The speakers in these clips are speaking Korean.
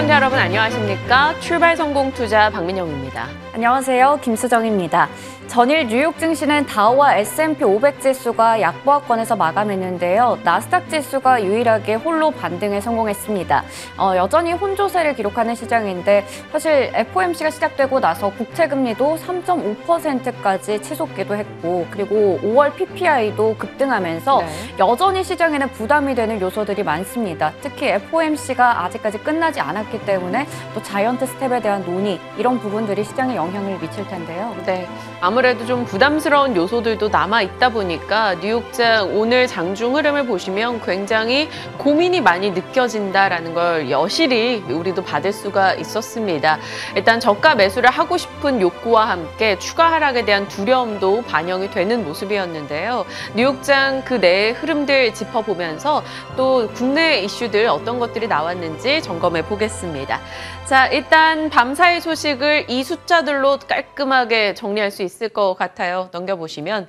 시청자 여러분 안녕하십니까? 출발 성공 투자 박민영입니다. 안녕하세요. 김수정입니다. 전일 뉴욕 증시는 다우와 S&P 500 지수가 약보합권에서 마감했는데요. 나스닥 지수가 유일하게 홀로 반등에 성공했습니다. 여전히 혼조세를 기록하는 시장인데 사실 FOMC가 시작되고 나서 국채금리도 3.5%까지 치솟기도 했고 그리고 5월 PPI도 급등하면서 여전히 시장에는 부담이 되는 요소들이 많습니다. 특히 FOMC가 아직까지 끝나지 않았기 때문에 또 자이언트 스텝에 대한 논의 이런 부분들이 시장에 영향을 미칠 텐데요. 네, 아무래도 좀 부담스러운 요소들도 남아있다 보니까 뉴욕장 오늘 장중 흐름을 보시면 굉장히 고민이 많이 느껴진다라는 걸 여실히 우리도 받을 수가 있었습니다. 일단 저가 매수를 하고 싶은 욕구와 함께 추가 하락에 대한 두려움도 반영이 되는 모습이었는데요. 뉴욕장 그 내의 흐름들 짚어보면서 또 국내 이슈들 어떤 것들이 나왔는지 점검해 보겠습니다. 자, 일단 밤사이 소식을 이 숫자들로 깔끔하게 정리할 수 있을 것 같아요. 넘겨보시면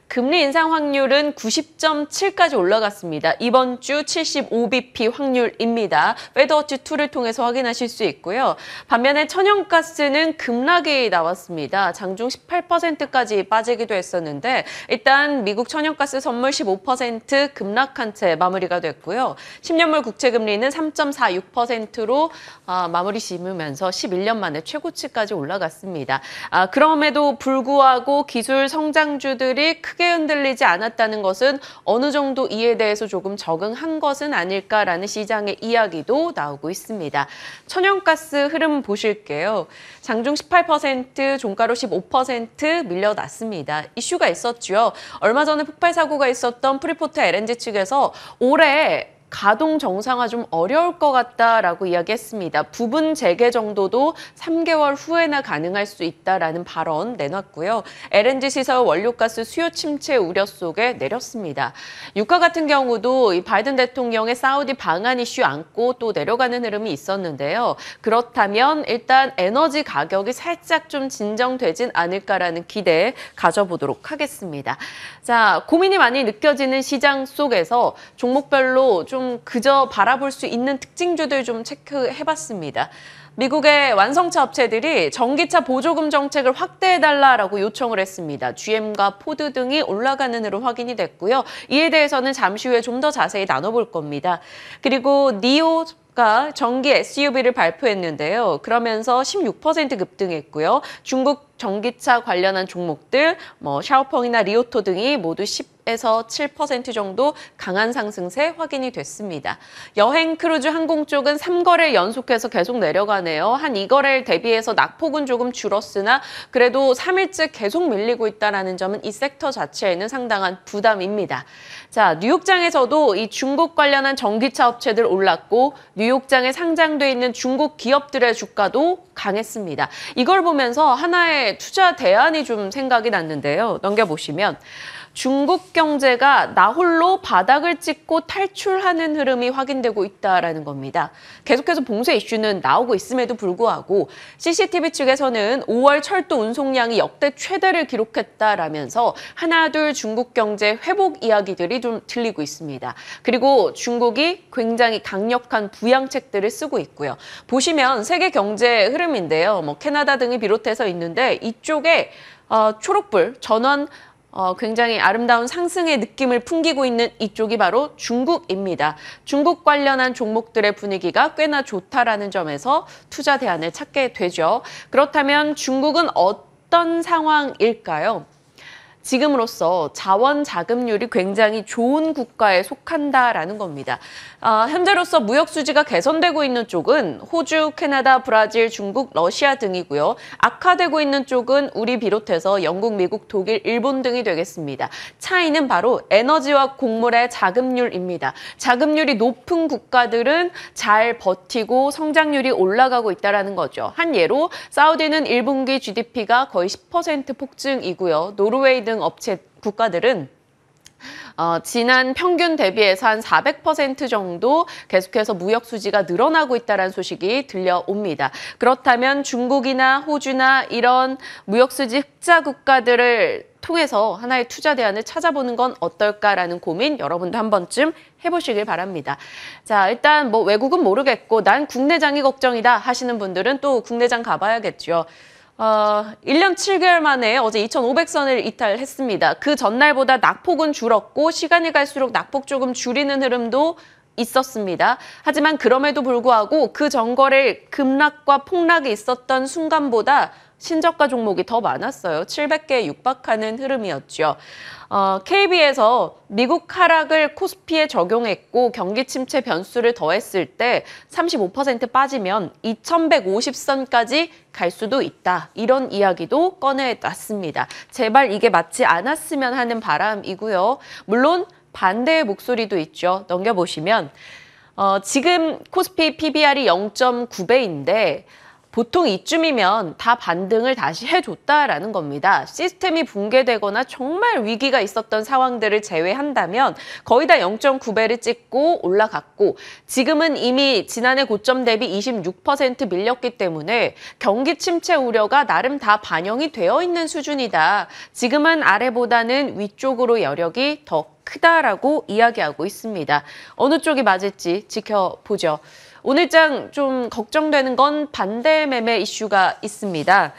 금리 인상 확률은 90.7까지 올라갔습니다. 이번 주 75bp 확률입니다. 페드워치2를 통해서 확인하실 수 있고요. 반면에 천연가스는 급락이 나왔습니다. 장중 18%까지 빠지기도 했었는데 일단 미국 천연가스 선물 15% 급락한 채 마무리가 됐고요. 10년물 국채금리는 3.46%로 마무리 짓으면서 11년 만에 최고치까지 올라갔습니다. 그럼에도 불구하고 기술 성장주들이 크게 흔들리지 않았다는 것은 어느 정도 이에 대해서 조금 적응한 것은 아닐까라는 시장의 이야기도 나오고 있습니다. 천연가스 흐름 보실게요. 장중 18%, 종가로 15% 밀려났습니다. 이슈가 있었죠. 얼마 전에 폭발 사고가 있었던 프리포트 LNG 측에서 올해 가동 정상화 좀 어려울 것 같다라고 이야기했습니다. 부분 재개 정도도 3개월 후에나 가능할 수 있다라는 발언 내놨고요. LNG 시설 원료가스 수요 침체 우려 속에 내렸습니다. 유가 같은 경우도 이 바이든 대통령의 사우디 방한 이슈 안고 또 내려가는 흐름이 있었는데요. 그렇다면 일단 에너지 가격이 살짝 좀 진정되진 않을까라는 기대 가져보도록 하겠습니다. 자, 고민이 많이 느껴지는 시장 속에서 종목별로 좀 그저 바라볼 수 있는 특징주들 좀 체크해봤습니다. 미국의 완성차 업체들이 전기차 보조금 정책을 확대해달라라고 요청을 했습니다. GM과 포드 등이 올라가는 으로 확인이 됐고요. 이에 대해서는 잠시 후에 좀 더 자세히 나눠볼 겁니다. 그리고 니오가 전기 SUV를 발표했는데요. 그러면서 16% 급등했고요. 중국 전기차 관련한 종목들, 샤오펑이나 리오토 등이 모두 10에서 7% 정도 강한 상승세 확인이 됐습니다. 여행, 크루즈, 항공 쪽은 3거래일 연속해서 계속 내려가네요. 한 2거래일 대비해서 낙폭은 조금 줄었으나 그래도 3일째 계속 밀리고 있다는 점은 이 섹터 자체에는 상당한 부담입니다. 자, 뉴욕장에서도 이 중국 관련한 전기차 업체들 올랐고 뉴욕장에 상장돼 있는 중국 기업들의 주가도 강했습니다. 이걸 보면서 하나의 투자 대안이 좀 생각이 났는데요. 넘겨보시면 중국 경제가 나홀로 바닥을 찍고 탈출하는 흐름이 확인되고 있다는 겁니다. 계속해서 봉쇄 이슈는 나오고 있음에도 불구하고 CCTV 측에서는 5월 철도 운송량이 역대 최대를 기록했다라면서 하나둘 중국 경제 회복 이야기들이 좀 들리고 있습니다. 그리고 중국이 굉장히 강력한 부양책들을 쓰고 있고요. 보시면 세계 경제 흐름인데요. 캐나다 등이 비롯해서 있는데 이쪽에 초록불 전원 굉장히 아름다운 상승의 느낌을 풍기고 있는 이쪽이 바로 중국입니다. 중국 관련한 종목들의 분위기가 꽤나 좋다라는 점에서 투자 대안을 찾게 되죠. 그렇다면 중국은 어떤 상황일까요? 지금으로서 자원 자금률이 굉장히 좋은 국가에 속한다라는 겁니다. 현재로서 무역 수지가 개선되고 있는 쪽은 호주, 캐나다, 브라질, 중국, 러시아 등이고요. 악화되고 있는 쪽은 우리 비롯해서 영국, 미국, 독일, 일본 등이 되겠습니다. 차이는 바로 에너지와 곡물의 자금률입니다. 자금률이 높은 국가들은 잘 버티고 성장률이 올라가고 있다는 거죠. 한 예로 사우디는 1분기 GDP가 거의 10% 폭증이고요. 노르웨이 등 국가들은 지난 평균 대비해서 한 400% 정도 계속해서 무역 수지가 늘어나고 있다는 소식이 들려옵니다. 그렇다면 중국이나 호주나 이런 무역 수지 흑자 국가들을 통해서 하나의 투자 대안을 찾아보는 건 어떨까라는 고민 여러분도 한 번쯤 해보시길 바랍니다. 자, 일단 뭐 외국은 모르겠고 난 국내장이 걱정이다 하시는 분들은 또 국내장 가봐야겠죠. 1년 7개월 만에 어제 2,500선을 이탈했습니다. 그 전날보다 낙폭은 줄었고 시간이 갈수록 낙폭 조금 줄이는 흐름도 있었습니다. 하지만 그럼에도 불구하고 그 전거래 급락과 폭락이 있었던 순간보다 신저가 종목이 더 많았어요. 700개에 육박하는 흐름이었죠. KB에서 미국 하락을 코스피에 적용했고 경기 침체 변수를 더했을 때 35% 빠지면 2,150선까지 갈 수도 있다. 이런 이야기도 꺼내놨습니다. 제발 이게 맞지 않았으면 하는 바람이고요. 물론 반대의 목소리도 있죠. 넘겨보시면 지금 코스피 PBR이 0.9배인데 보통 이쯤이면 다 반등을 다시 해줬다라는 겁니다. 시스템이 붕괴되거나 정말 위기가 있었던 상황들을 제외한다면 거의 다 0.9배를 찍고 올라갔고 지금은 이미 지난해 고점 대비 26% 밀렸기 때문에 경기 침체 우려가 나름 다 반영이 되어 있는 수준이다. 지금은 아래보다는 위쪽으로 여력이 더 크다라고 이야기하고 있습니다. 어느 쪽이 맞을지 지켜보죠. 오늘장 좀 걱정되는 건 반대 매매 이슈가 있습니다.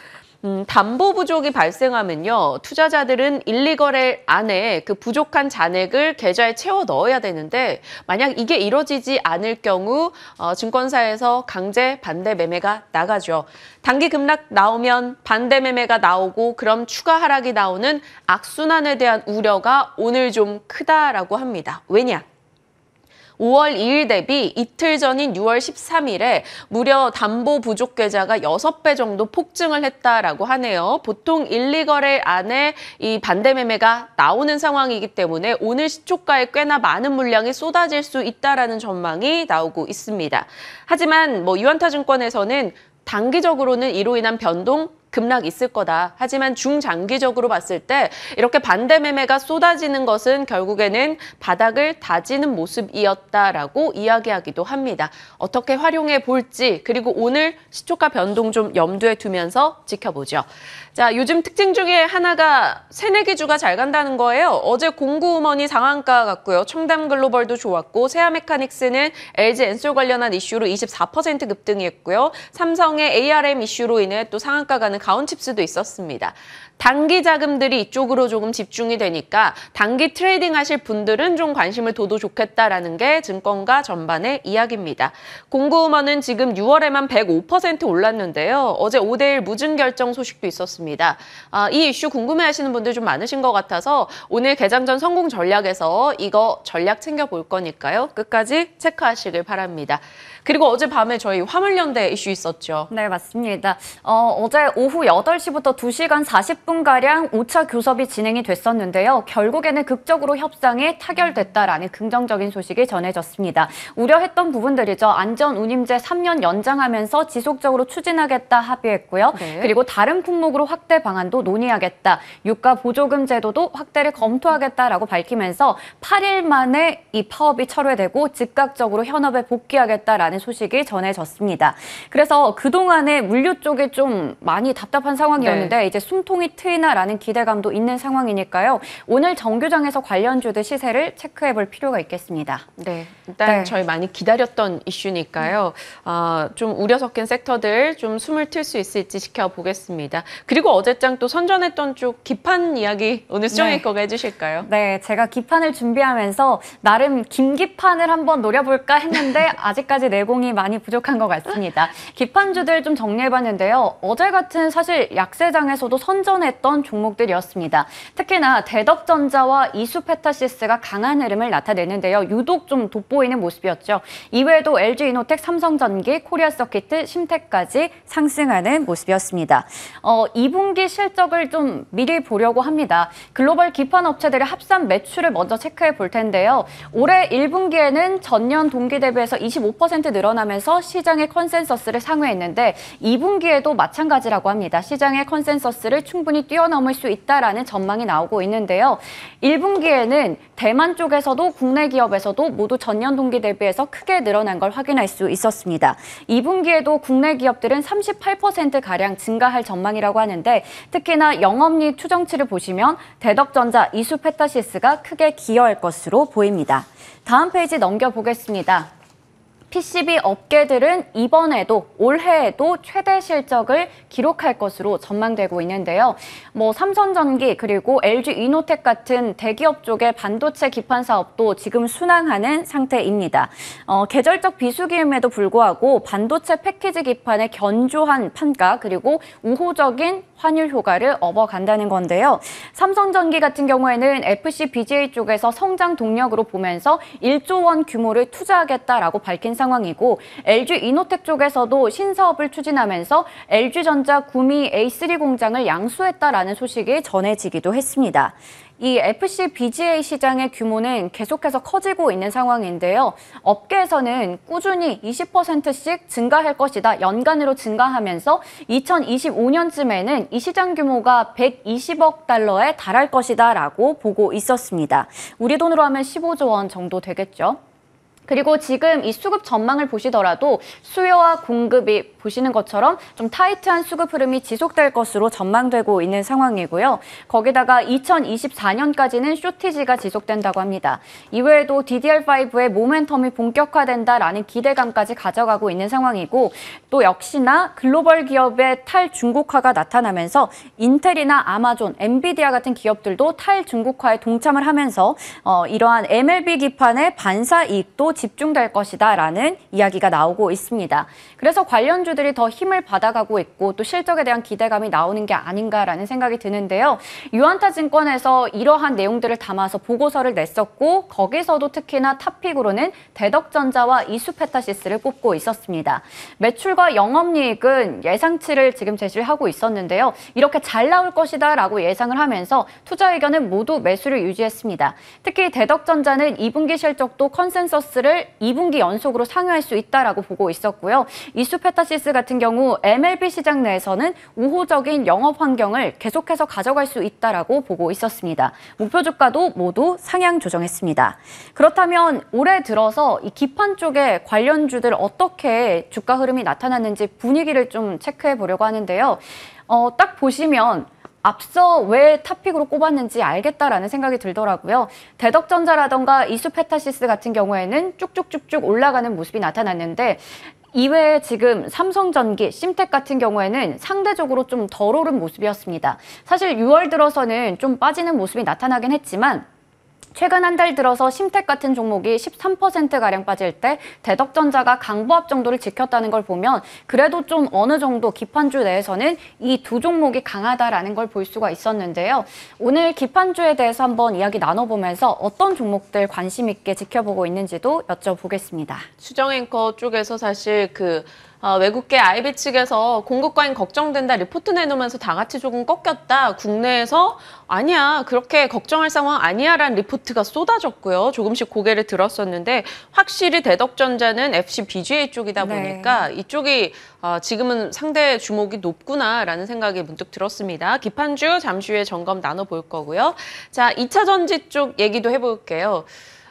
담보 부족이 발생하면요. 투자자들은 1, 2거래 안에 그 부족한 잔액을 계좌에 채워 넣어야 되는데 만약 이게 이루어지지 않을 경우 증권사에서 강제 반대 매매가 나가죠. 단기 급락 나오면 반대 매매가 나오고 그럼 추가 하락이 나오는 악순환에 대한 우려가 오늘 좀 크다라고 합니다. 왜냐? 5월 2일 대비 이틀 전인 6월 13일에 무려 담보 부족 계좌가 6배 정도 폭증을 했다라고 하네요. 보통 1, 2거래 안에 이 반대 매매가 나오는 상황이기 때문에 오늘 시초가에 꽤나 많은 물량이 쏟아질 수 있다라는 전망이 나오고 있습니다. 하지만 유한타증권에서는 단기적으로는 이로 인한 변동 급락 있을 거다. 하지만 중장기적으로 봤을 때 이렇게 반대 매매가 쏟아지는 것은 결국에는 바닥을 다지는 모습이었다라고 이야기하기도 합니다. 어떻게 활용해 볼지 그리고 오늘 시초가 변동 좀 염두에 두면서 지켜보죠. 자, 요즘 특징 중에 하나가 새내기주가 잘 간다는 거예요. 어제 공구음원이 상한가 같고요. 청담글로벌도 좋았고 세아메카닉스는 LG 엔솔 관련한 이슈로 24% 급등했고요. 삼성의 ARM 이슈로 인해 또 상한가 가는 가온칩스도 있었습니다. 단기 자금들이 이쪽으로 조금 집중이 되니까 단기 트레이딩 하실 분들은 좀 관심을 둬도 좋겠다라는 게 증권가 전반의 이야기입니다. 공구음원은 지금 6월에만 105% 올랐는데요. 어제 5대1 무증결정 소식도 있었습니다. 이 이슈 궁금해하시는 분들 좀 많으신 것 같아서 오늘 개장 전 성공 전략에서 이거 전략 챙겨볼 거니까요. 끝까지 체크하시길 바랍니다. 그리고 어젯밤에 저희 화물연대 이슈 있었죠. 네, 맞습니다. 어제 오후 8시부터 2시간 40분가량 5차 교섭이 진행이 됐었는데요. 결국에는 극적으로 협상이 타결됐다라는 긍정적인 소식이 전해졌습니다. 우려했던 부분들이죠. 안전운임제 3년 연장하면서 지속적으로 추진하겠다 합의했고요. 네. 그리고 다른 품목으로 확대 방안도 논의하겠다. 유가 보조금 제도도 확대를 검토하겠다라고 밝히면서 8일 만에 이 파업이 철회되고 즉각적으로 현업에 복귀하겠다라는 소식이 전해졌습니다. 그래서 그동안에 물류 쪽에 좀 많이 답답한 상황이었는데 네. 이제 숨통이 트이나라는 기대감도 있는 상황이니까요. 오늘 정규장에서 관련주들 시세를 체크해볼 필요가 있겠습니다. 네, 일단 저희 많이 기다렸던 이슈니까요. 좀 우려 섞인 섹터들 좀 숨을 틀 수 있을지 지켜보겠습니다. 그리고 어제장 또 선전했던 쪽 기판 이야기 오늘 수정일거가 해주실까요? 네, 제가 기판을 준비하면서 나름 김기판을 한번 노려볼까 했는데 아직까지 내공이 많이 부족한 것 같습니다. 기판주들 좀 정리해봤는데요. 어제 같은 사실 약세장에서도 선전했던 종목들이었습니다. 특히나 대덕전자와 이수페타시스가 강한 흐름을 나타내는데요. 유독 좀 돋보이는 모습이었죠. 이외에도 LG이노텍, 삼성전기, 코리아서키트, 심텍까지 상승하는 모습이었습니다. 2분기 실적을 좀 미리 보려고 합니다. 글로벌 기판 업체들의 합산 매출을 먼저 체크해 볼 텐데요. 올해 1분기에는 전년 동기 대비해서 25% 늘어나면서 시장의 컨센서스를 상회했는데 2분기에도 마찬가지라고 합니다. 합니다. 시장의 컨센서스를 충분히 뛰어넘을 수 있다라는 전망이 나오고 있는데요. 1분기에는 대만 쪽에서도 국내 기업에서도 모두 전년 동기 대비해서 크게 늘어난 걸 확인할 수 있었습니다. 2분기에도 국내 기업들은 38%가량 증가할 전망이라고 하는데 특히나 영업이익 추정치를 보시면 대덕전자, 이수페타시스가 크게 기여할 것으로 보입니다. 다음 페이지 넘겨보겠습니다. PCB 업계들은 이번에도 올해에도 최대 실적을 기록할 것으로 전망되고 있는데요. 삼성전기 그리고 LG 이노텍 같은 대기업 쪽의 반도체 기판 사업도 지금 순항하는 상태입니다. 계절적 비수기임에도 불구하고 반도체 패키지 기판의 견조한 판가 그리고 우호적인 환율 효과를 업어간다는 건데요. 삼성전기 같은 경우에는 FC-BGA 쪽에서 성장 동력으로 보면서 1조 원 규모를 투자하겠다라고 밝힌 상황이고 LG 이노텍 쪽에서도 신사업을 추진하면서 LG전자 구미 A3 공장을 양수했다라는 소식이 전해지기도 했습니다. 이 FC-BGA 시장의 규모는 계속해서 커지고 있는 상황인데요. 업계에서는 꾸준히 20%씩 증가할 것이다. 연간으로 증가하면서 2025년쯤에는 이 시장 규모가 120억 달러에 달할 것이다 라고 보고 있었습니다. 우리 돈으로 하면 15조 원 정도 되겠죠. 그리고 지금 이 수급 전망을 보시더라도 수요와 공급이 보시는 것처럼 좀 타이트한 수급 흐름이 지속될 것으로 전망되고 있는 상황이고요. 거기다가 2024년까지는 쇼티지가 지속된다고 합니다. 이외에도 DDR5의 모멘텀이 본격화된다라는 기대감까지 가져가고 있는 상황이고 또 역시나 글로벌 기업의 탈중국화가 나타나면서 인텔이나 아마존, 엔비디아 같은 기업들도 탈중국화에 동참을 하면서 이러한 MLB 기판의 반사 이익도 집중될 것이다라는 이야기가 나오고 있습니다. 그래서 관련주들이 더 힘을 받아가고 있고 또 실적에 대한 기대감이 나오는 게 아닌가라는 생각이 드는데요. 유한타증권에서 이러한 내용들을 담아서 보고서를 냈었고 거기서도 특히나 탑픽으로는 대덕전자와 이수페타시스를 꼽고 있었습니다. 매출과 영업이익은 예상치를 지금 제시를 하고 있었는데요. 이렇게 잘 나올 것이다라고 예상을 하면서 투자 의견은 모두 매수를 유지했습니다. 특히 대덕전자는 2분기 실적도 컨센서스를 2분기 연속으로 상회할 수 있다라고 보고 있었고요. 이수페타시스 같은 경우 MLB 시장 내에서는 우호적인 영업 환경을 계속해서 가져갈 수 있다라고 보고 있었습니다. 목표 주가도 모두 상향 조정했습니다. 그렇다면 올해 들어서 이 기판 쪽의 관련주들 어떻게 주가 흐름이 나타났는지 분위기를 좀 체크해 보려고 하는데요. 딱 보시면 앞서 왜 탑픽으로 꼽았는지 알겠다라는 생각이 들더라고요. 대덕전자라던가 이수페타시스 같은 경우에는 쭉쭉쭉쭉 올라가는 모습이 나타났는데 이외에 지금 삼성전기, 심텍 같은 경우에는 상대적으로 좀 덜 오른 모습이었습니다. 사실 6월 들어서는 좀 빠지는 모습이 나타나긴 했지만 최근 한 달 들어서 심텍 같은 종목이 13%가량 빠질 때 대덕전자가 강보합 정도를 지켰다는 걸 보면 그래도 좀 어느 정도 기판주 내에서는 이 두 종목이 강하다라는 걸 볼 수가 있었는데요. 오늘 기판주에 대해서 한번 이야기 나눠보면서 어떤 종목들 관심 있게 지켜보고 있는지도 여쭤보겠습니다. 수정 앵커 쪽에서 사실 외국계 IB 측에서 공급 과잉 걱정된다 리포트 내놓으면서 다 같이 조금 꺾였다. 국내에서 아니야 그렇게 걱정할 상황 아니야 라는 리포트가 쏟아졌고요. 조금씩 고개를 들었었는데 확실히 대덕전자는 FC-BGA 쪽이다 보니까 이쪽이 지금은 상대 주목이 높구나라는 생각이 문득 들었습니다. 기판주 잠시 후에 점검 나눠볼 거고요. 자, 2차 전지 쪽 얘기도 해볼게요.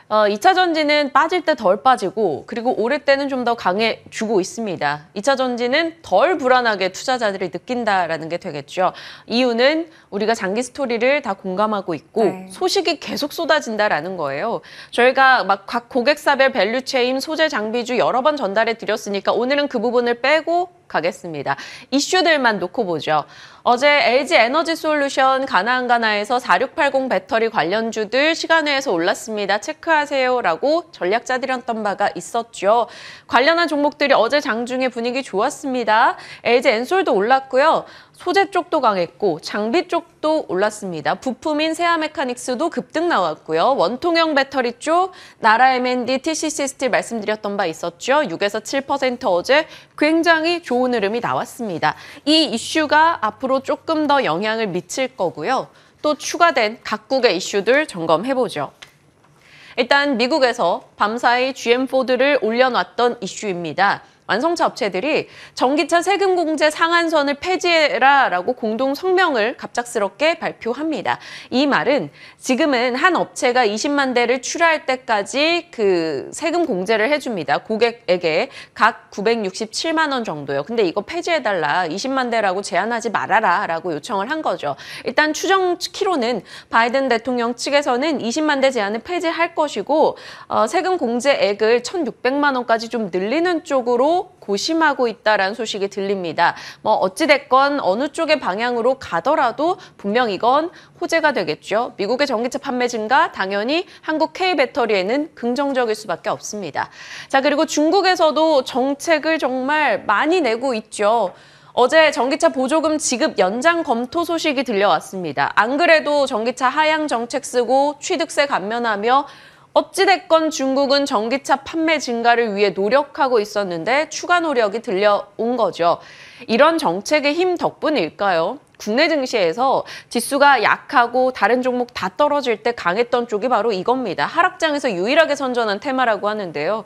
2차 전지는 빠질 때 덜 빠지고 그리고 오를 때는 좀 더 강해지고 있습니다. 2차 전지는 덜 불안하게 투자자들이 느낀다라는 게 되겠죠. 이유는 우리가 장기 스토리를 다 공감하고 있고 소식이 계속 쏟아진다라는 거예요. 저희가 막 각 고객사별 밸류체인, 소재 장비주 여러 번 전달해 드렸으니까 오늘은 그 부분을 빼고 가겠습니다. 이슈들만 놓고 보죠. 어제 LG 에너지 솔루션 가나안가나에서 4680 배터리 관련주들 시간외에서 올랐습니다. 체크하세요라고 전략자들이었던 바가 있었죠. 관련한 종목들이 어제 장중에 분위기 좋았습니다. LG 엔솔도 올랐고요. 소재 쪽도 강했고 장비 쪽도 올랐습니다. 부품인 세아메카닉스도 급등 나왔고요. 원통형 배터리 쪽 나라 M&D, TCC 스틸 말씀드렸던 바 있었죠. 6에서 7% 어제 굉장히 좋은 흐름이 나왔습니다. 이 이슈가 앞으로 조금 더 영향을 미칠 거고요. 또 추가된 각국의 이슈들 점검해보죠. 일단 미국에서 밤사이 GM4를 올려놨던 이슈입니다. 완성차 업체들이 전기차 세금 공제 상한선을 폐지해라라고 공동 성명을 갑작스럽게 발표합니다. 이 말은 지금은 한 업체가 20만 대를 출하할 때까지 그 세금 공제를 해줍니다. 고객에게 각 967만 원 정도요. 근데 이거 폐지해달라, 20만 대라고 제한하지 말아라라고 요청을 한 거죠. 일단 추정키로는 바이든 대통령 측에서는 20만 대 제한을 폐지할 것이고 세금 공제액을 1,600만 원까지 좀 늘리는 쪽으로 고심하고 있다라는 소식이 들립니다. 뭐 어찌됐건 어느 쪽의 방향으로 가더라도 분명 이건 호재가 되겠죠. 미국의 전기차 판매 증가, 당연히 한국 K배터리에는 긍정적일 수밖에 없습니다. 자, 그리고 중국에서도 정책을 정말 많이 내고 있죠. 어제 전기차 보조금 지급 연장 검토 소식이 들려왔습니다. 안 그래도 전기차 하향 정책 쓰고 취득세 감면하며 어찌됐건 중국은 전기차 판매 증가를 위해 노력하고 있었는데 추가 노력이 들려온 거죠. 이런 정책의 힘 덕분일까요? 국내 증시에서 지수가 약하고 다른 종목 다 떨어질 때 강했던 쪽이 바로 이겁니다. 하락장에서 유일하게 선전한 테마라고 하는데요.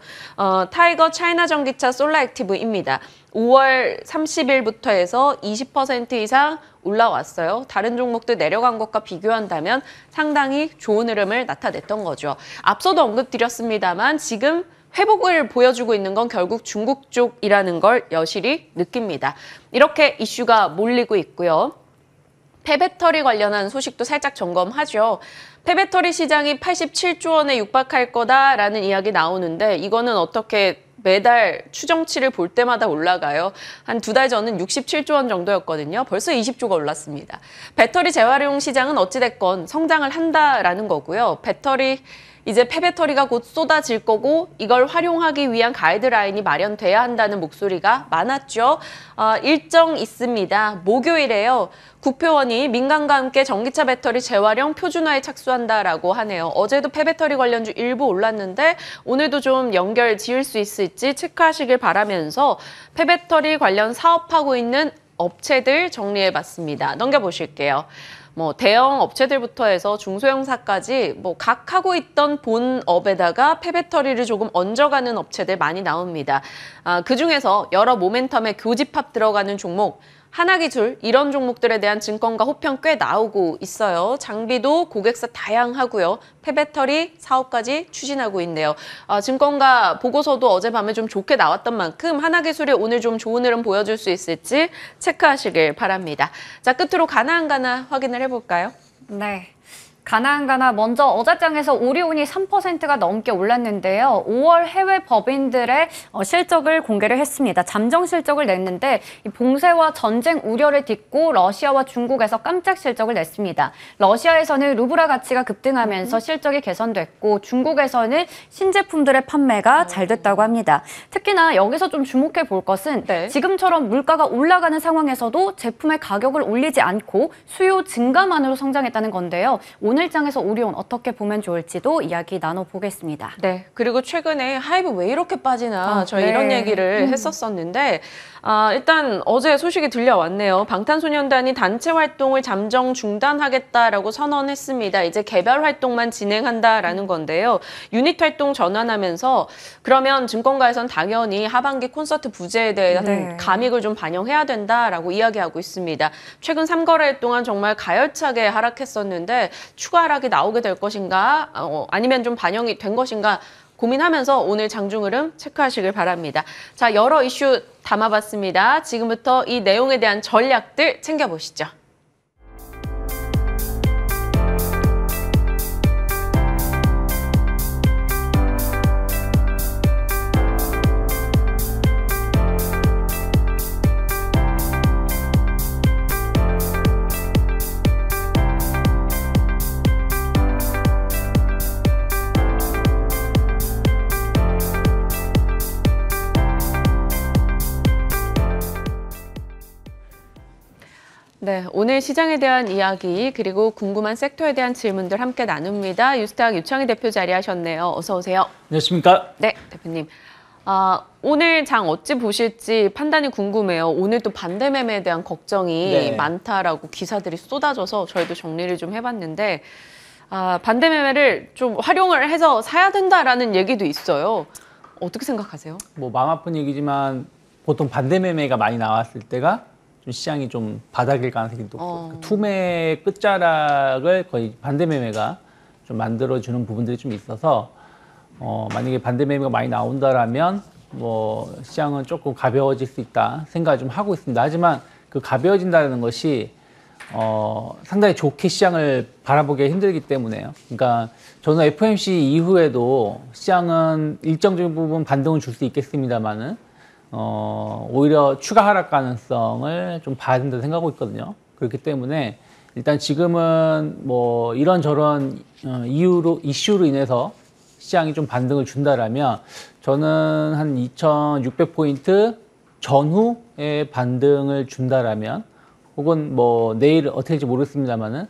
타이거 차이나 전기차 솔라액티브입니다. 5월 30일부터 해서 20% 이상 올라왔어요. 다른 종목들 내려간 것과 비교한다면 상당히 좋은 흐름을 나타냈던 거죠. 앞서도 언급드렸습니다만 지금 회복을 보여주고 있는 건 결국 중국 쪽이라는 걸 여실히 느낍니다. 이렇게 이슈가 몰리고 있고요. 폐배터리 관련한 소식도 살짝 점검하죠. 폐배터리 시장이 87조 원에 육박할 거다라는 이야기 나오는데 이거는 어떻게 매달 추정치를 볼 때마다 올라가요. 한 2달 전은 67조 원 정도였거든요. 벌써 20조가 올랐습니다. 배터리 재활용 시장은 어찌됐건 성장을 한다라는 거고요. 이제 폐배터리가 곧 쏟아질 거고 이걸 활용하기 위한 가이드라인이 마련돼야 한다는 목소리가 많았죠. 일정 있습니다. 목요일에요. 국표원이 민간과 함께 전기차 배터리 재활용 표준화에 착수한다라고 하네요. 어제도 폐배터리 관련주 일부 올랐는데 오늘도 좀 연결 지을 수 있을지 체크하시길 바라면서 폐배터리 관련 사업하고 있는 업체들 정리해봤습니다. 넘겨보실게요. 뭐 대형 업체들부터 해서 중소형사까지 뭐 각 하고 있던 본업에다가 폐배터리를 조금 얹어가는 업체들 많이 나옵니다. 그중에서 여러 모멘텀에 교집합 들어가는 종목, 하나기술 이런 종목들에 대한 증권가 호평 꽤 나오고 있어요. 장비도 고객사 다양하고요. 폐배터리 사업까지 추진하고 있네요. 증권가 보고서도 어젯밤에 좀 좋게 나왔던 만큼 하나기술이 오늘 좀 좋은 흐름 보여줄 수 있을지 체크하시길 바랍니다. 자, 끝으로 가나안가나 확인을 해볼까요? 네. 가나안가나 먼저 어제장에서 오리온이 3%가 넘게 올랐는데요. 5월 해외 법인들의 실적을 공개를 했습니다. 잠정 실적을 냈는데 봉쇄와 전쟁 우려를 딛고 러시아와 중국에서 깜짝 실적을 냈습니다. 러시아에서는 루블화 가치가 급등하면서 실적이 개선됐고 중국에서는 신제품들의 판매가 잘 됐다고 합니다. 특히나 여기서 좀 주목해 볼 것은 지금처럼 물가가 올라가는 상황에서도 제품의 가격을 올리지 않고 수요 증가만으로 성장했다는 건데요. 오늘장에서 오리온 어떻게 보면 좋을지도 이야기 나눠보겠습니다. 네, 그리고 최근에 하이브 왜 이렇게 빠지나 저희 이런 얘기를 했었었는데 일단 어제 소식이 들려왔네요. 방탄소년단이 단체 활동을 잠정 중단하겠다라고 선언했습니다. 이제 개별 활동만 진행한다라는 건데요. 유닛 활동 전환하면서 그러면 증권가에선 당연히 하반기 콘서트 부재에 대한 감익을 좀 반영해야 된다라고 이야기하고 있습니다. 최근 3거래일 동안 정말 가열차게 하락했었는데 추가 하락이 나오게 될 것인가 아니면 좀 반영이 된 것인가 고민하면서 오늘 장중 흐름 체크하시길 바랍니다. 자, 여러 이슈 담아봤습니다. 지금부터 이 내용에 대한 전략들 챙겨보시죠. 네, 오늘 시장에 대한 이야기 그리고 궁금한 섹터에 대한 질문들 함께 나눕니다. 유스탁 유창희 대표 자리하셨네요. 어서 오세요. 안녕하십니까? 네, 대표님. 오늘 장 어찌 보실지 판단이 궁금해요. 오늘 또 반대 매매에 대한 걱정이 많다라고 기사들이 쏟아져서 저희도 정리를 좀 해봤는데 반대 매매를 좀 활용을 해서 사야 된다라는 얘기도 있어요. 어떻게 생각하세요? 뭐 마음 아픈 얘기지만 보통 반대 매매가 많이 나왔을 때가 좀 시장이 좀 바닥일 가능성이 높고 그 투매의 끝자락을 거의 반대 매매가 좀 만들어주는 부분들이 좀 있어서 만약에 반대 매매가 많이 나온다라면 뭐 시장은 조금 가벼워질 수 있다 생각을 좀 하고 있습니다. 하지만 그 가벼워진다는 것이 상당히 좋게 시장을 바라보기 힘들기 때문에요. 그러니까 저는 FOMC 이후에도 시장은 일정적인 부분 반등을 줄 수 있겠습니다만은 오히려 추가 하락 가능성을 좀 봐야 된다고 생각하고 있거든요. 그렇기 때문에 일단 지금은 뭐 이런저런 이슈로 인해서 시장이 좀 반등을 준다라면 저는 한 2600포인트 전후에 반등을 준다라면 혹은 뭐 내일 어떻게 될지 모르겠습니다만은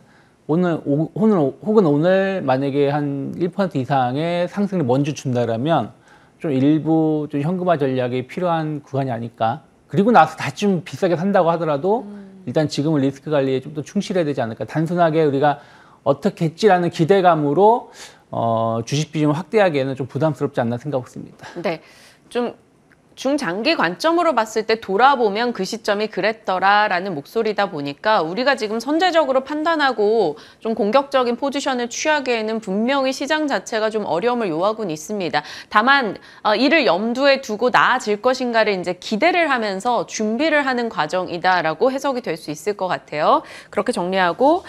혹은 오늘 만약에 한 1% 이상의 상승을 먼저 준다라면 좀 일부 좀 현금화 전략이 필요한 구간이 아닐까. 그리고 나서 다시 좀 비싸게 산다고 하더라도 일단 지금은 리스크 관리에 좀 더 충실해야 되지 않을까. 단순하게 우리가 어떻게 했지라는 기대감으로 주식 비중을 확대하기에는 좀 부담스럽지 않나 생각했습니다. 네, 좀 중장기 관점으로 봤을 때 돌아보면 그 시점이 그랬더라라는 목소리다 보니까 우리가 지금 선제적으로 판단하고 좀 공격적인 포지션을 취하기에는 분명히 시장 자체가 좀 어려움을 요하고는 있습니다. 다만 이를 염두에 두고 나아질 것인가를 이제 기대를 하면서 준비를 하는 과정이다라고 해석이 될 수 있을 것 같아요. 그렇게 정리하고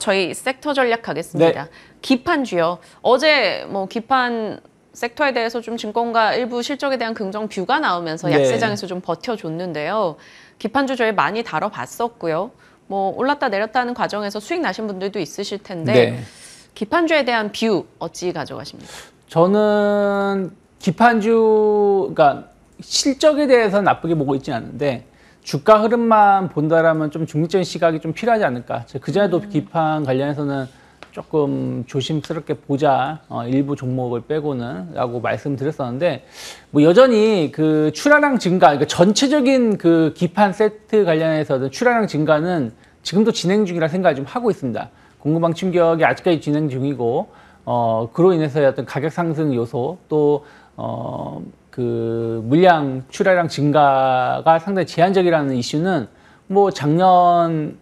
저희 섹터 전략 가겠습니다. 네. 기판주요. 어제 뭐 기판 섹터에 대해서 좀 증권가 일부 실적에 대한 긍정 뷰가 나오면서 네. 약세장에서 좀 버텨줬는데요. 기판주 저희 많이 다뤄봤었고요. 뭐 올랐다 내렸다 하는 과정에서 수익 나신 분들도 있으실 텐데 네. 기판주에 대한 뷰 어찌 가져가십니까? 저는 기판주, 그러니까 실적에 대해서 나쁘게 보고 있지는 않는데 주가 흐름만 본다라면 좀 중립적인 시각이 좀 필요하지 않을까. 그전에도 기판 관련해서는 조금 조심스럽게 보자, 일부 종목을 빼고는 라고 말씀드렸었는데 뭐 여전히 그 출하량 증가, 그러니까 전체적인 그 기판 세트 관련해서는 출하량 증가는 지금도 진행 중이라 생각을 좀 하고 있습니다. 공급망 충격이 아직까지 진행 중이고 그로 인해서 어떤 가격 상승 요소 또 그 물량 출하량 증가가 상당히 제한적이라는 이슈는 뭐 작년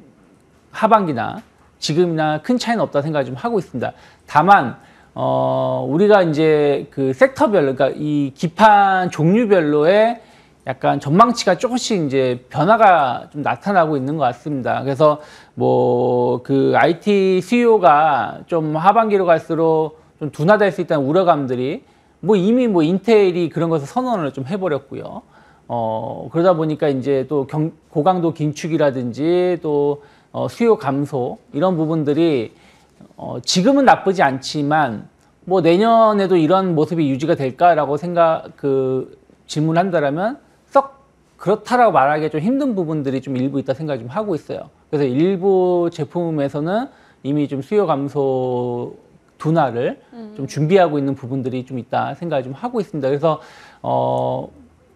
하반기나 지금이나 큰 차이는 없다 생각을 좀 하고 있습니다. 다만 우리가 이제 그 섹터별로, 그러니까 이 기판 종류별로의 약간 전망치가 조금씩 이제 변화가 좀 나타나고 있는 것 같습니다. 그래서 뭐 그 IT 수요가 좀 하반기로 갈수록 좀 둔화될 수 있다는 우려감들이 뭐 이미 뭐 인텔이 그런 것을 선언을 좀 해버렸고요. 그러다 보니까 이제 또 고강도 긴축이라든지 또 수요 감소 이런 부분들이 지금은 나쁘지 않지만 뭐 내년에도 이런 모습이 유지가 될까라고 질문한다라면 썩 그렇다라고 말하기 좀 힘든 부분들이 좀 일부 있다 생각을 좀 하고 있어요. 그래서 일부 제품에서는 이미 좀 수요 감소 둔화를 좀 준비하고 있는 부분들이 좀 있다 생각을 좀 하고 있습니다. 그래서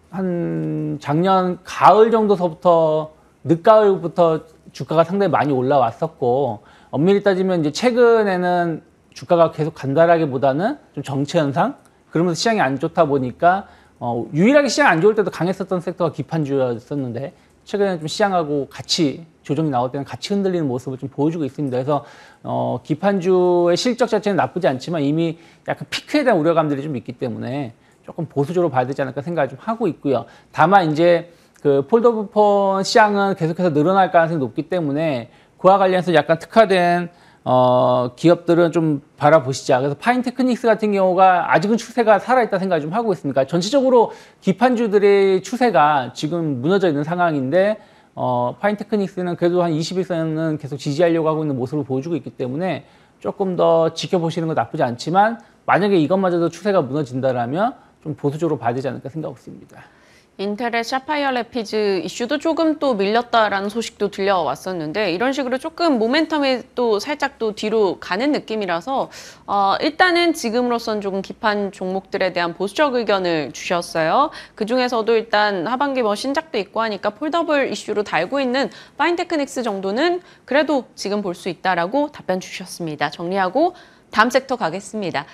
한 작년 가을 정도서부터 늦가을부터 주가가 상당히 많이 올라왔었고 엄밀히 따지면 이제 최근에는 주가가 계속 간다라기보다는 좀 정체 현상 그러면서 시장이 안 좋다 보니까 유일하게 시장 안 좋을 때도 강했었던 섹터가 기판주였었는데 최근에 좀 시장하고 같이 조정이 나올 때는 같이 흔들리는 모습을 좀 보여주고 있습니다. 그래서 기판주의 실적 자체는 나쁘지 않지만 이미 약간 피크에 대한 우려감들이 좀 있기 때문에 조금 보수적으로 봐야 되지 않을까 생각을 좀 하고 있고요. 다만 이제 그 폴더블 폰 시장은 계속해서 늘어날 가능성이 높기 때문에 그와 관련해서 약간 특화된 기업들은 좀 바라보시자. 그래서 파인테크닉스 같은 경우가 아직은 추세가 살아있다 생각을 좀 하고 있으니까 전체적으로 기판주들의 추세가 지금 무너져 있는 상황인데 파인테크닉스는 그래도 한 20일선은 계속 지지하려고 하고 있는 모습을 보여주고 있기 때문에 조금 더 지켜보시는 건 나쁘지 않지만 만약에 이것마저도 추세가 무너진다라면 좀 보수적으로 봐야 되지 않을까 생각하고 있습니다. 인텔의 샤파이어 래피즈 이슈도 조금 또 밀렸다라는 소식도 들려왔었는데 이런 식으로 조금 모멘텀이 또 살짝 또 뒤로 가는 느낌이라서 일단은 지금으로선 조금 기판 종목들에 대한 보수적 의견을 주셨어요. 그중에서도 일단 하반기 뭐 신작도 있고 하니까 폴더블 이슈로 달고 있는 파인테크닉스 정도는 그래도 지금 볼 수 있다라고 답변 주셨습니다. 정리하고 다음 섹터 가겠습니다.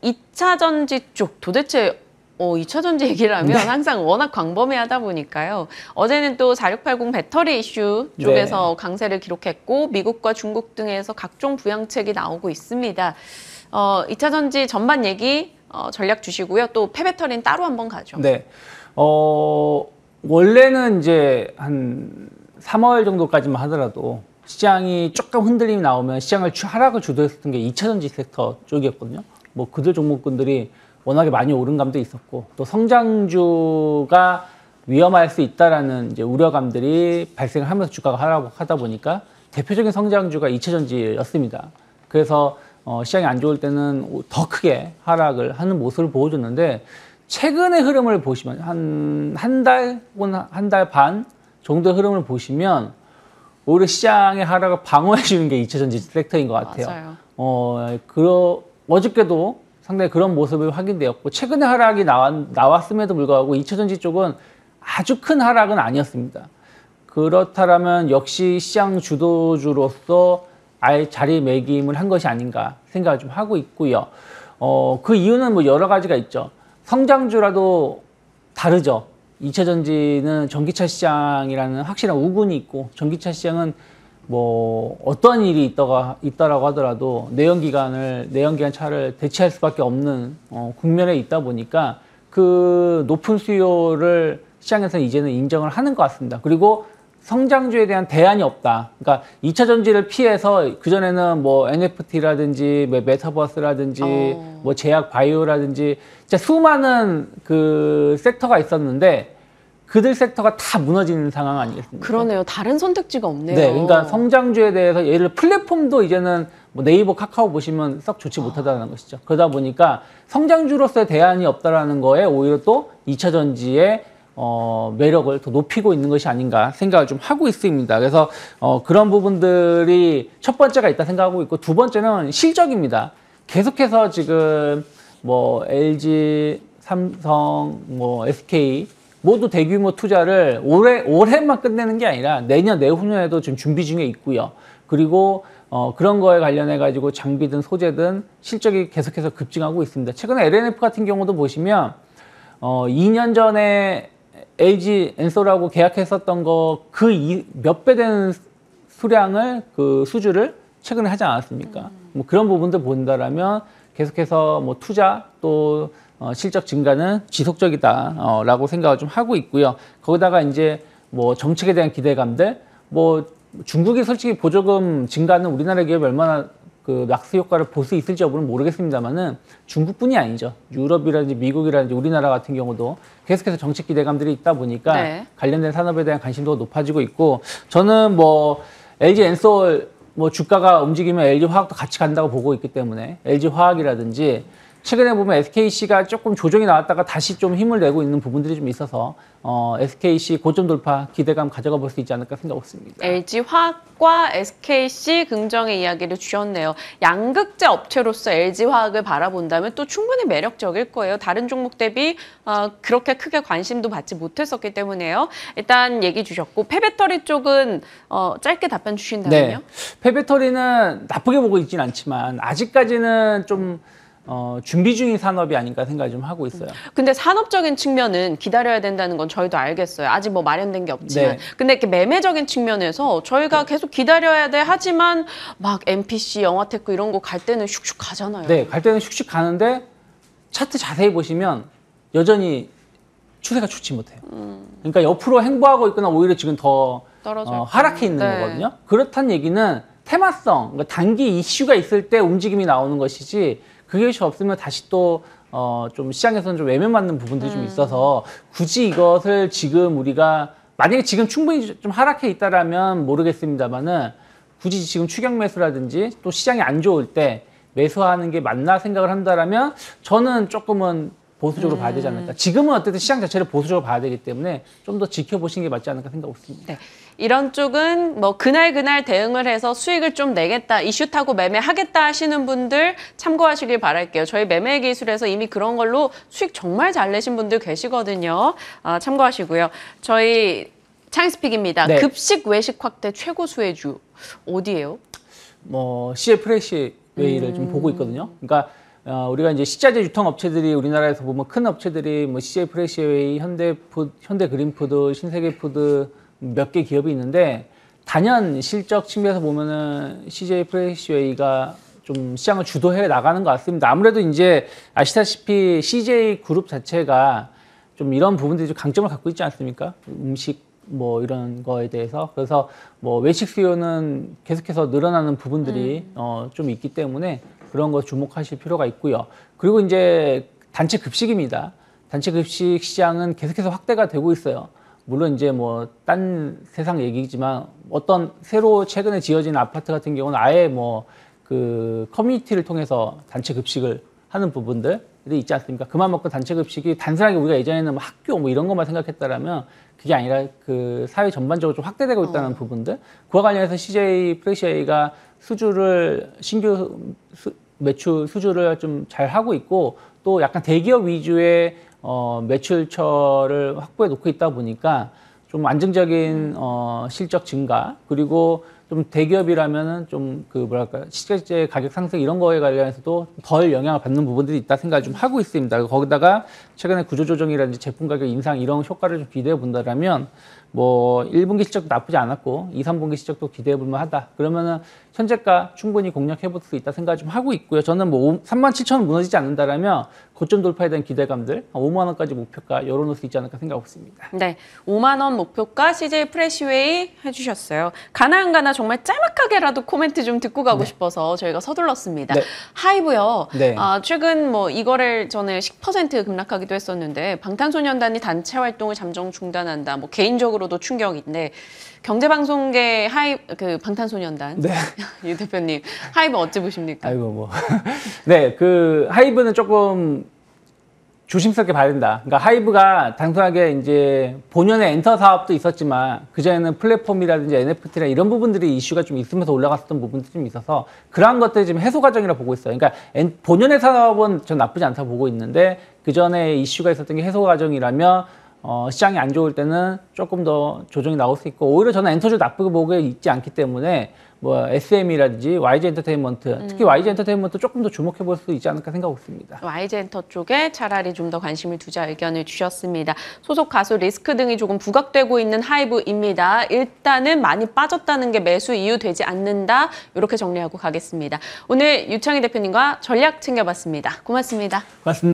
2차 전지 쪽 도대체 2차전지 얘기를 하면 네. 항상 워낙 광범위하다 보니까요. 어제는 또 4680 배터리 이슈 쪽에서 강세를 기록했고 미국과 중국 등에서 각종 부양책이 나오고 있습니다. 2차전지 전반 얘기 전략 주시고요. 또 폐배터리는 따로 한번 가죠. 네. 원래는 이제 한 3월 정도까지만 하더라도 시장이 조금 흔들림이 나오면 시장을 하락을 주도했었던 게 2차전지 섹터 쪽이었거든요. 뭐 그들 종목군들이 워낙에 많이 오른 감도 있었고 또 성장주가 위험할 수 있다라는 이제 우려감들이 발생을 하면서 주가가 하락하다 보니까 대표적인 성장주가 2차전지였습니다. 그래서 시장이 안 좋을 때는 더 크게 하락을 하는 모습을 보여줬는데 최근의 흐름을 보시면 한 달 혹은 한 달 반 정도의 흐름을 보시면 오히려 시장의 하락을 방어해 주는 게 2차전지 섹터인 것 같아요. 맞아요. 어저께도 상당히 그런 모습이 확인되었고 최근에 하락이 나왔음에도 불구하고 2차전지 쪽은 아주 큰 하락은 아니었습니다. 그렇다면 역시 시장 주도주로서 아예 자리매김을 한 것이 아닌가 생각을 좀 하고 있고요. 그 이유는 뭐 여러 가지가 있죠. 성장주라도 다르죠. 2차전지는 전기차 시장이라는 확실한 우군이 있고 전기차 시장은 뭐 어떤 일이 있다라고 하더라도 내연기관 차를 대체할 수밖에 없는 국면에 있다 보니까 그 높은 수요를 시장에서 이제는 인정을 하는 것 같습니다. 그리고 성장주에 대한 대안이 없다. 그러니까 2차 전지를 피해서 그전에는 뭐 NFT라든지 메타버스라든지 뭐 제약 바이오라든지 진짜 수많은 그 섹터가 있었는데 그들 섹터가 다 무너지는 상황 아니겠습니까? 그러네요. 다른 선택지가 없네요. 네, 그러니까 성장주에 대해서 예를 들어 플랫폼도 이제는 뭐 네이버, 카카오 보시면 썩 좋지 못하다는 것이죠. 그러다 보니까 성장주로서의 대안이 없다라는 거에 오히려 또 2차 전지의 매력을 더 높이고 있는 것이 아닌가 생각을 좀 하고 있습니다. 그래서 그런 부분들이 첫 번째가 있다 생각하고 있고 두 번째는 실적입니다. 계속해서 지금 뭐 LG, 삼성, 뭐 SK 모두 대규모 투자를 올해만 끝내는 게 아니라 내년, 내후년에도 지금 준비 중에 있고요. 그리고 그런 거에 관련해 가지고 장비든 소재든 실적이 계속해서 급증하고 있습니다. 최근에 LNF 같은 경우도 보시면 2년 전에 LG 엔솔하고 계약했었던 거 그 몇 배 되는 수량을 그 수주를 최근에 하지 않았습니까? 뭐 그런 부분들 본다라면 계속해서 뭐 투자 또 실적 증가는 지속적이다라고 생각을 좀 하고 있고요. 거기다가 이제 뭐 정책에 대한 기대감들, 뭐 중국이 솔직히 보조금 증가는 우리나라 기업이 얼마나 그 낙수 효과를 볼 수 있을지 여부는 모르겠습니다만은 중국뿐이 아니죠. 유럽이라든지 미국이라든지 우리나라 같은 경우도 계속해서 정책 기대감들이 있다 보니까 네. 관련된 산업에 대한 관심도가 높아지고 있고 저는 뭐 LG 엔솔 뭐 주가가 움직이면 LG 화학도 같이 간다고 보고 있기 때문에 LG 화학이라든지 최근에 보면 SKC가 조금 조정이 나왔다가 다시 좀 힘을 내고 있는 부분들이 좀 있어서 SKC 고점 돌파 기대감 가져가 볼 수 있지 않을까 생각했습니다. LG화학과 SKC 긍정의 이야기를 주셨네요. 양극재 업체로서 LG화학을 바라본다면 또 충분히 매력적일 거예요. 다른 종목 대비 그렇게 크게 관심도 받지 못했었기 때문에요. 일단 얘기 주셨고 폐배터리 쪽은 짧게 답변 주신다면요? 네. 폐배터리는 나쁘게 보고 있지는 않지만 아직까지는 좀 준비 중인 산업이 아닌가 생각을 좀 하고 있어요. 근데 산업적인 측면은 기다려야 된다는 건 저희도 알겠어요. 아직 뭐 마련된 게 없지만. 네. 근데 이렇게 매매적인 측면에서 저희가 계속 기다려야 돼 하지만 막 MPC, 영화테크 이런 거 갈 때는 슉슉 가잖아요. 네, 갈 때는 슉슉 가는데 차트 자세히 보시면 여전히 추세가 좋지 못해요. 그러니까 옆으로 행보하고 있거나 오히려 지금 더 하락해 있는 네. 거거든요. 그렇다는 얘기는 테마성, 그러니까 단기 이슈가 있을 때 움직임이 나오는 것이지 그것이 없으면 다시 또 좀 시장에서는 좀 외면받는 부분들이 좀 있어서 굳이 이것을 지금 우리가 만약에 지금 충분히 좀 하락해 있다라면 모르겠습니다만은 굳이 지금 추격 매수라든지 또 시장이 안 좋을 때 매수하는 게 맞나 생각을 한다라면 저는 조금은 보수적으로 봐야 되지 않을까. 지금은 어쨌든 시장 자체를 보수적으로 봐야 되기 때문에 좀 더 지켜보시는 게 맞지 않을까 생각하고 있습니다. 네. 이런 쪽은 뭐 그날 대응을 해서 수익을 좀 내겠다, 이슈 타고 매매하겠다 하시는 분들 참고하시길 바랄게요. 저희 매매 기술에서 이미 그런 걸로 수익 정말 잘 내신 분들 계시거든요. 참고하시고요. 저희 차익스픽입니다. 네. 급식 외식 확대 최고 수혜주 어디예요? 뭐 CF 프레시 웨이를 좀 보고 있거든요. 그러니까 우리가 이제 식자재 유통 업체들이 우리나라에서 보면 큰 업체들이 뭐 CJ 프레시웨이, 현대 그린푸드, 신세계푸드 몇 개 기업이 있는데 단연 실적 측면에서 보면은 CJ 프레시웨이가 좀 시장을 주도해 나가는 것 같습니다. 아무래도 이제 아시다시피 CJ 그룹 자체가 좀 이런 부분들이 좀 강점을 갖고 있지 않습니까? 음식 뭐 이런 거에 대해서. 그래서 뭐 외식 수요는 계속해서 늘어나는 부분들이 좀 있기 때문에 그런 거 주목하실 필요가 있고요. 그리고 이제 단체 급식입니다. 단체 급식 시장은 계속해서 확대가 되고 있어요. 물론 이제 뭐 딴 세상 얘기지만 어떤 새로 최근에 지어진 아파트 같은 경우는 아예 뭐 그 커뮤니티를 통해서 단체 급식을 하는 부분들이 있지 않습니까? 그만 먹고 단체 급식이 단순하게 우리가 예전에는 뭐 학교 뭐 이런 것만 생각했다라면 그게 아니라 그 사회 전반적으로 좀 확대되고 있다는 부분들. 그와 관련해서 CJ 프레시웨이가 수주를 신규 매출 수주를 좀 잘 하고 있고 또 약간 대기업 위주의 매출처를 확보해 놓고 있다 보니까 좀 안정적인 실적 증가 그리고 좀 대기업이라면은 좀 그 뭐랄까 식자재 가격 상승 이런 거에 관련해서도 덜 영향을 받는 부분들이 있다 생각을 좀 하고 있습니다. 거기다가 최근에 구조조정이라든지 제품 가격 인상 이런 효과를 좀 기대해 본다라면 뭐 1분기 실적도 나쁘지 않았고 2, 3분기 실적도 기대해 볼 만하다. 그러면은 현재가 충분히 공략해 볼 수 있다 생각을 좀 하고 있고요. 저는 뭐 37,000원 무너지지 않는다라면 고점 돌파에 대한 기대감들 5만 원까지 목표가 열어놓을 수 있지 않을까 생각하고 있습니다. 네, 5만 원 목표가 CJ 프레시웨이 해주셨어요. 가나 정말 짤막하게라도 코멘트 좀 듣고 가고 싶어서 저희가 서둘렀습니다. 네. 하이브요. 네. 최근 뭐 이거를 전에 10% 급락하기도 했었는데 방탄소년단이 단체 활동을 잠정 중단한다. 뭐 개인적으로도 충격인데 경제방송계 그 방탄소년단 네. 유 대표님 하이브 어찌 보십니까? 아이고 뭐 네, 그 하이브는 조금 조심스럽게 봐야 된다. 그러니까 하이브가 단순하게 이제 본연의 엔터 사업도 있었지만 그전에는 플랫폼이라든지 NFT나 이런 부분들이 이슈가 좀 있으면서 올라갔었던 부분들이 좀 있어서 그러한 것들이 지금 해소 과정이라 보고 있어요. 그러니까 본연의 사업은 전 나쁘지 않다고 보고 있는데 그전에 이슈가 있었던 게 해소 과정이라면 시장이 안 좋을 때는 조금 더 조정이 나올 수 있고 오히려 저는 엔터주 나쁘게 보고 있지 않기 때문에 뭐 SM이라든지 YG 엔터테인먼트 특히 YG 엔터테인먼트 조금 더 주목해 볼 수 있지 않을까 생각하고 있습니다. YG 엔터 쪽에 차라리 좀 더 관심을 두자 의견을 주셨습니다. 소속 가수 리스크 등이 조금 부각되고 있는 하이브입니다. 일단은 많이 빠졌다는 게 매수 이유 되지 않는다. 이렇게 정리하고 가겠습니다. 오늘 유창희 대표님과 전략 챙겨봤습니다. 고맙습니다. 고맙습니다.